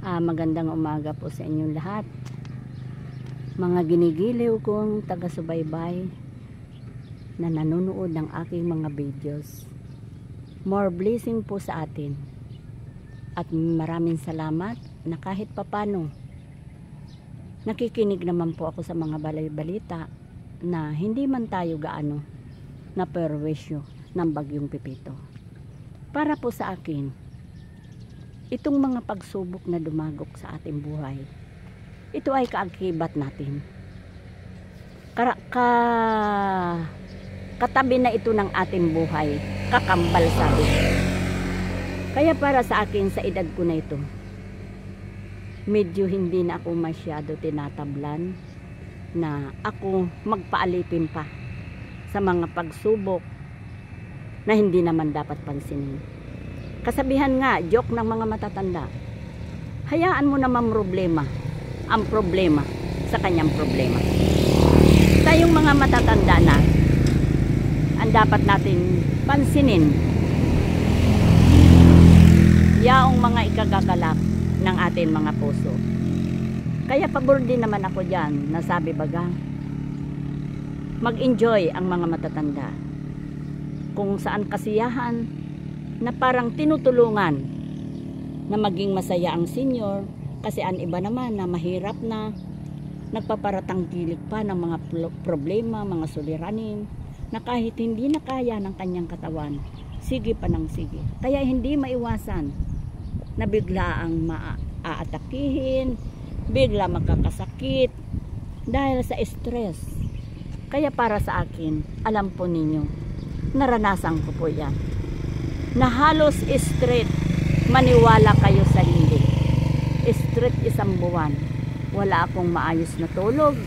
Magandang umaga po sa inyong lahat. Mga ginigiliw kong taga-subaybay na nanonood ng aking mga videos. More blessing po sa atin. At maraming salamat na kahit papano nakikinig naman po ako sa mga balita na hindi man tayo gaano na perwisyo ng bagyong Pipito. Para po sa akin, itong mga pagsubok na dumagok sa ating buhay, ito ay kaakibat natin. Katabi na ito ng ating buhay, kakambal sabi. Kaya para sa akin, sa edad ko na ito, medyo hindi na ako masyado tinatablan na ako magpaalipin pa sa mga pagsubok na hindi naman dapat pansinin. Kasabihan nga, joke ng mga matatanda, hayaan mo naman problema, ang problema sa kanyang problema. Tayong mga matatanda na, ang dapat natin pansinin, yaong mga ikagagalak ng ating mga puso. Kaya pabor din naman ako dyan, nasabi baga, mag-enjoy ang mga matatanda. Kung saan kasiyahan, na parang tinutulungan na maging masaya ang senior, kasi ang iba naman na mahirap na nagpaparatang gilik pa ng mga problema, mga suliranin na kahit hindi na kaya ng kanyang katawan, sige pa ng sige. Kaya hindi maiwasan na bigla ang maaatakihin, bigla magkakasakit dahil sa stress. Kaya para sa akin, alam po ninyo, naranasan ko po yan, na halos straight, maniwala kayo sa hindi, straight isang buwan, wala akong maayos na tulog,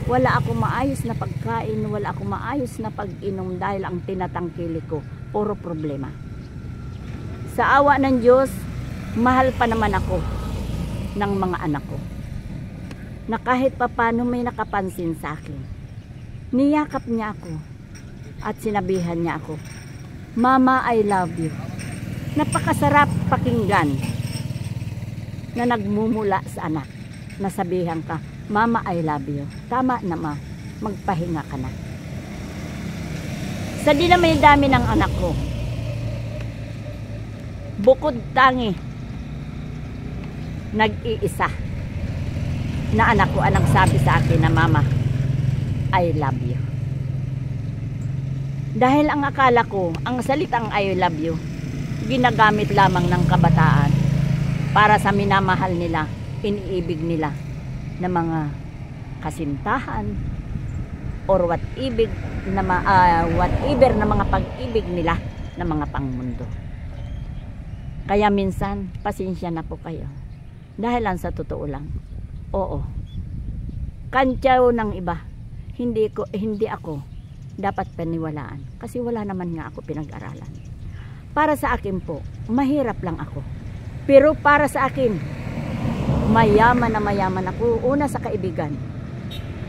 wala akong maayos na pagkain, wala akong maayos na pag-inom dahil ang tinatangkili ko, puro problema. Sa awa ng Diyos, mahal pa naman ako ng mga anak ko, na kahit papano may nakapansin sa akin. Niyakap niya ako at sinabihan niya ako, Mama, I love you. Napakasarap pakinggan na nagmumula sa anak. Nasabihan ka, Mama, I love you. Tama na ma, magpahinga ka na. Sa dinamay-dami ng anak ko, bukod tangi, nag-iisa na anak ko ang nagsabi sa akin na Mama, I love you. Dahil ang akala ko, ang salitang I love you, ginagamit lamang ng kabataan para sa minamahal nila, iniibig nila na mga kasintahan or whatever na mga pag-ibig nila na mga pangmundo. Kaya minsan, pasensya na po kayo. Dahil lang sa totoo lang, oo, kantyaw ng iba, hindi ako dapat paniwalaan kasi wala naman nga ako pinag-aralan. Para sa akin po, mahirap lang ako, pero para sa akin, mayaman na mayaman ako. Una sa kaibigan,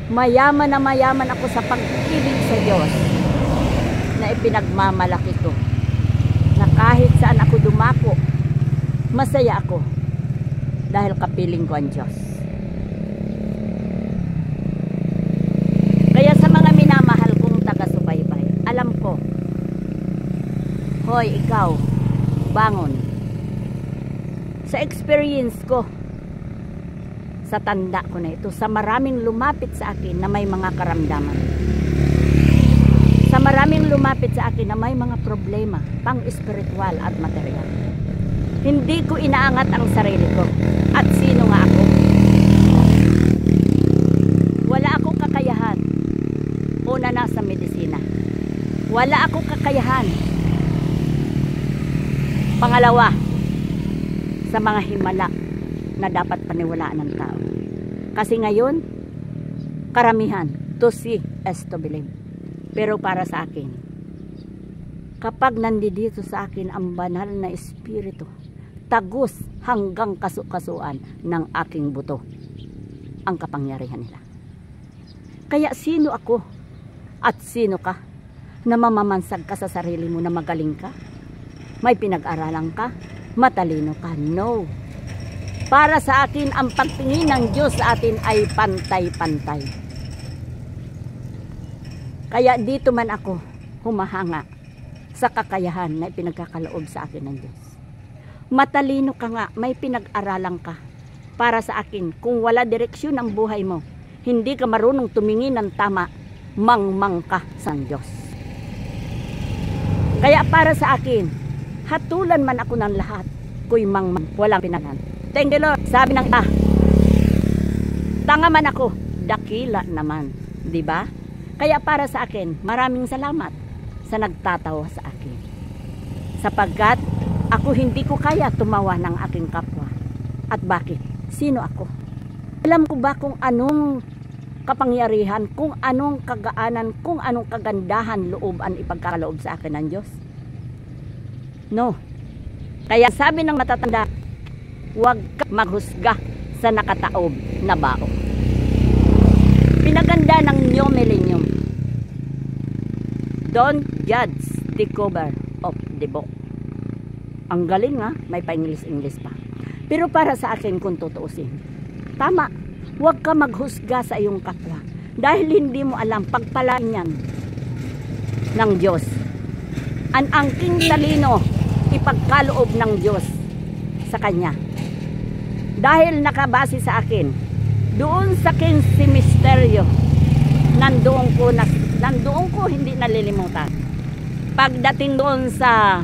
mayaman na mayaman ako sa pag-ibig sa Diyos na ipinagmamalaki ko, na kahit saan ako dumako, masaya ako dahil kapiling ko ang Diyos. Kaya sa mga minamahal kong taga-subaybay, alam ko, hoy ikaw, bangon. Sa experience ko, sa tanda ko na ito, sa maraming lumapit sa akin na may mga karamdaman, sa maraming lumapit sa akin na may mga problema, pang-spiritual at material, hindi ko inaangat ang sarili ko. At sino nga ako? Wala akong kakayahan. Una na sa medisina, wala akong kakayahan. Pangalawa, sa mga himala na dapat paniwalaan ng tao. Kasi ngayon, karamihan, to see is to believe. Pero para sa akin, kapag nandito sa akin ang banal na espiritu, tagos hanggang kasukasuan ng aking buto ang kapangyarihan nila. Kaya sino ako at sino ka na mamamansag ka sa sarili mo na magaling ka? May pinag-aralan ka? Matalino ka? No. Para sa akin, ang pagtingin ng Diyos sa atin ay pantay-pantay. Kaya dito man ako humahanga sa kakayahan na ipinagkakaloob sa akin ng Diyos. Matalino ka nga, may pinag-aralan ka. Para sa akin, kung wala direksyon ang buhay mo, hindi ka marunong tumingin ng tama, mangmang ka sa Diyos. Kaya para sa akin, hatulan man ako ng lahat, kuy mangmang, walang pinanan. Thank you Lord. Sabi ng tanga man ako, dakila naman, di ba? Kaya para sa akin, maraming salamat sa nagtatawa sa akin. Sapagkat ako hindi ko kaya tumawa ng aking kapwa. At bakit? Sino ako? Alam ko ba kung anong kapangyarihan, kung anong kagaanan, kung anong kagandahan loob ang ipagkaloob sa akin ng Diyos? No. Kaya sabi ng matatanda, huwag ka maghusga sa nakataob na bao. Pinaganda ng New Millennium. Don't judge the cover of the book. Ang galing ha, may pa-English pa. Pero para sa akin kung tutuusin, tama, huwag ka maghusga sa iyong kapwa. Dahil hindi mo alam, pagpalaan yan ng Diyos. Ang angking talino, ipagkaloob ng Diyos sa Kanya. Dahil nakabase sa akin, doon sa 15 misteryo, nandoon ko hindi nalilimutan. Pagdating doon sa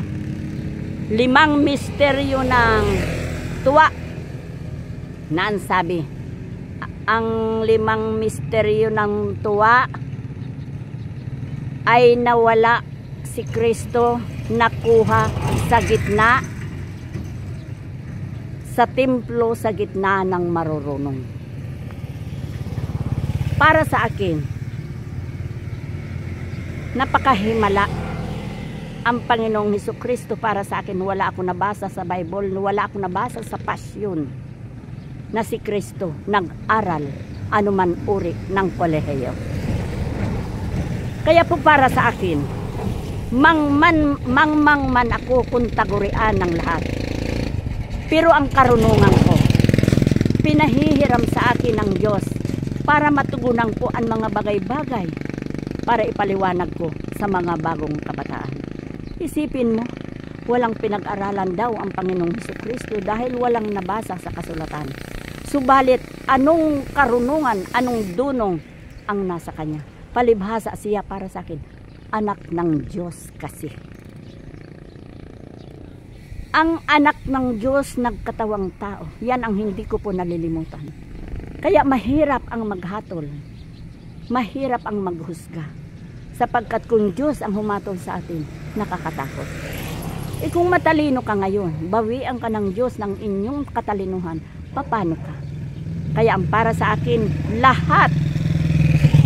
5 misteryo ng tuwa, naan sabi, ang 5 misteryo ng tuwa ay nawala si Kristo, nakuha sa gitna, sa templo sa gitna ng marurunong. Para sa akin, napakahimala ang Panginoong Hesukristo. Para sa akin, wala ako nabasa sa Bible, wala ako nabasa sa Pasyon na si Kristo nag-aral anuman uri ng kolehiyo. Kaya po para sa akin, mangmang man ako kung tagurian ng lahat. Pero ang karunungan ko, pinahihiram sa akin ng Diyos para matugunan ko ang mga bagay-bagay para ipaliwanag ko sa mga bagong kabataan. Isipin mo, walang pinag-aralan daw ang Panginoong Hesukristo dahil walang nabasa sa kasulatan. Subalit, anong karunungan, anong dunong ang nasa Kanya? Palibhasa siya para sa akin, anak ng Diyos kasi. Ang anak ng Diyos nagkatawang tao. Yan ang hindi ko po nalilimutan. Kaya mahirap ang maghatol. Mahirap ang maghusga. Sapagkat kung Diyos ang humatol sa atin, nakakatakot. Kung matalino ka ngayon, bawian ka ng Diyos ng inyong katalinuhan, paano ka? Kaya ang para sa akin, lahat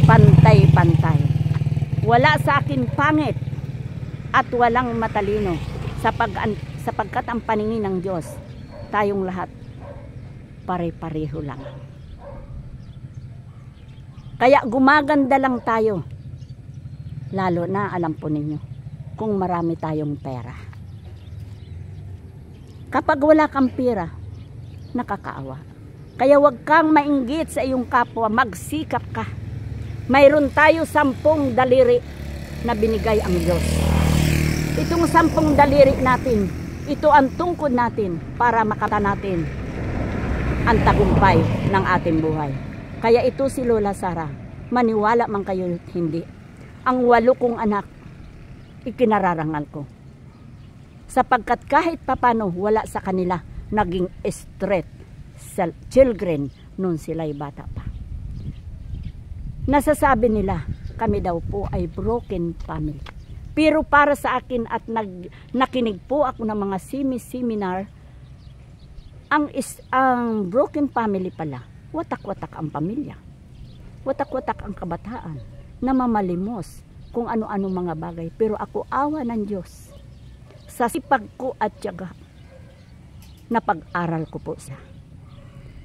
pantay-pantay. Wala sa akin pangit at walang matalino sapagkat ang paningin ng Diyos, tayong lahat pare-pareho lang. Kaya gumaganda lang tayo, lalo na alam po ninyo, kung marami tayong pera. Kapag wala kang pera, nakakaawa. Kaya wag kang mainggit sa iyong kapwa, magsikap ka. Mayroon tayo 10 daliri na binigay ang Diyos. Itong 10 daliri natin, ito ang tungkod natin para makata natin ang tagumpay ng ating buhay. Kaya ito si Lola Sara, maniwala man kayo hindi. Ang 8 kong anak, ikinararangal ko. Sapagkat kahit papano wala sa kanila naging straight children noon sila'y bata pa. Nasasabi nila, kami daw po ay broken family. Pero para sa akin at nakinig po ako ng mga seminar, ang broken family pala, watak-watak ang pamilya. Watak-watak ang kabataan, namamalimos kung ano-ano mga bagay. Pero ako awa ng Diyos, sa sipag ko at tiyaga, napag-aral ko po siya.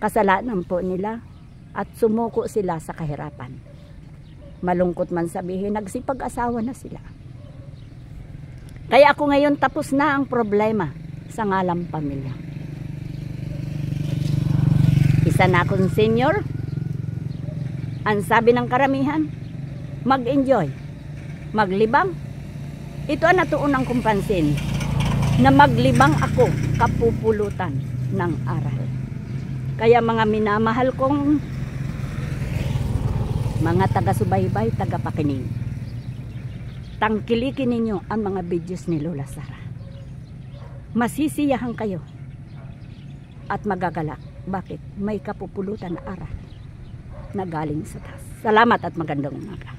Kasalanan po nila at sumuko sila sa kahirapan. Malungkot man sabihin, nagsipag-asawa na sila. Kaya ako ngayon tapos na ang problema sa ngalang pamilya. isa na akong senior. Ang sabi ng karamihan, mag-enjoy, maglibang. Ito ang natuunang kong pansin, na maglibang ako kapupulutan ng aral. Kaya mga minamahal kong mga taga-subaybay, taga-pakinig, tangkilikin ninyo ang mga videos ni Lola Sara. Masisiyahan kayo at magagalak. Bakit? May kapupulutan na aral na galing sa taas. Salamat at magandang umaga.